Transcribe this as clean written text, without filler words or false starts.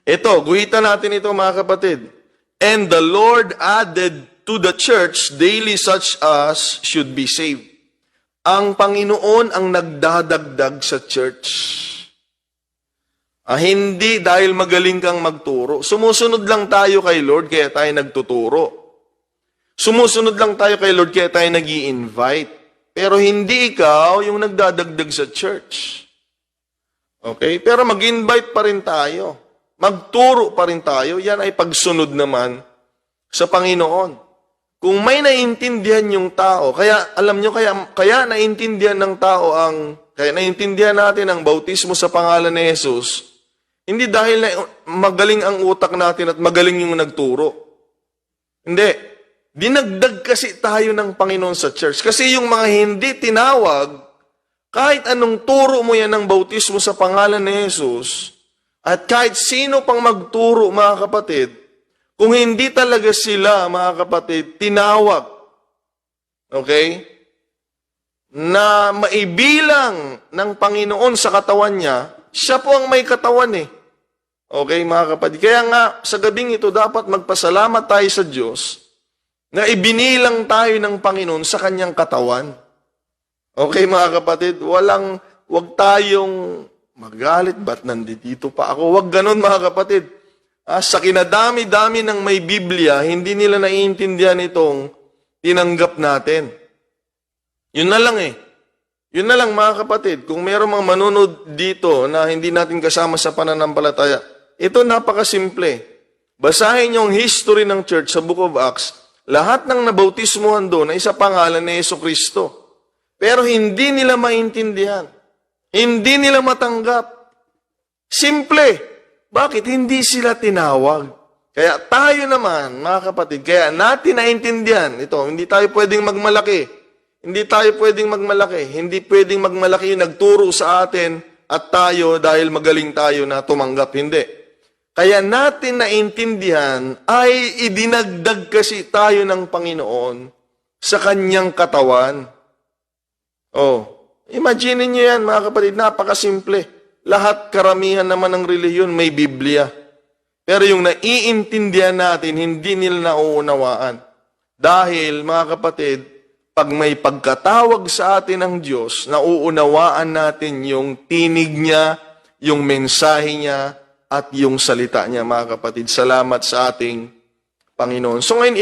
Ito, guhitan natin ito mga kapatid. And the Lord added to the church daily such as should be saved. Ang Panginoon ang nagdadagdag sa church. Hindi dahil magaling kang magturo. Sumusunod lang tayo kay Lord kaya tayo nagtuturo. Sumusunod lang tayo kay Lord kaya tayo nag-i-invite. Pero hindi ikaw yung nagdadagdag sa church. Okay? Pero mag-invite pa rin tayo. Magturo pa rin tayo. Yan ay pagsunod naman sa Panginoon. Kung may naiintindihan yung tao, kaya alam nyo, kaya naiintindihan ng tao kaya naiintindihan natin ang bautismo sa pangalan ni Jesus, hindi dahil magaling ang utak natin at magaling yung nagturo. Hindi. Dinagdag kasi tayo ng Panginoon sa church. Kasi yung mga hindi tinawag, kahit anong turo mo yan ng bautismo sa pangalan ni Jesus, at kahit sino pang magturo, mga kapatid, kung hindi talaga sila, mga kapatid, tinawag, okay, na maibilang ng Panginoon sa katawan niya, siya po ang may katawan eh. Okay, mga kapatid. Kaya nga, sa gabing ito, dapat magpasalamat tayo sa Diyos na ibinilang tayo ng Panginoon sa kanyang katawan. Okay, mga kapatid, wag tayong magalit, ba't nandito pa ako? Wag ganun, mga kapatid. Sa kinadami-dami ng may Biblia, hindi nila naiintindihan itong tinanggap natin. Yun na lang eh. Yun na lang, mga kapatid. Kung mayroong mga manunod dito na hindi natin kasama sa pananampalataya, ito napakasimple. Basahin niyo ang history ng church sa Book of Acts. Lahat ng nabautismuhan doon ay sa pangalan ni Jesucristo. Pero hindi nila maintindihan. Hindi nila matanggap. Simple. Bakit? Hindi sila tinawag. Kaya tayo naman, mga kapatid, kaya natin naintindihan ito, hindi tayo pwedeng magmalaki. Hindi tayo pwedeng magmalaki. Hindi pwedeng magmalaki yung nagturo sa atin at tayo dahil magaling tayo na tumanggap. Hindi. Kaya natin naintindihan ay idinagdag kasi tayo ng Panginoon sa kanyang katawan. Imagine niyo yan, mga kapatid, napakasimple. Lahat, karamihan naman ng relihiyon may Biblia. Pero yung naiintindihan natin, hindi nila nauunawaan. Dahil, mga kapatid, pag may pagkatawag sa atin ng Diyos, nauunawaan natin yung tinig niya, yung mensahe niya, at yung salita niya, mga kapatid. Salamat sa ating Panginoon. So ngayon,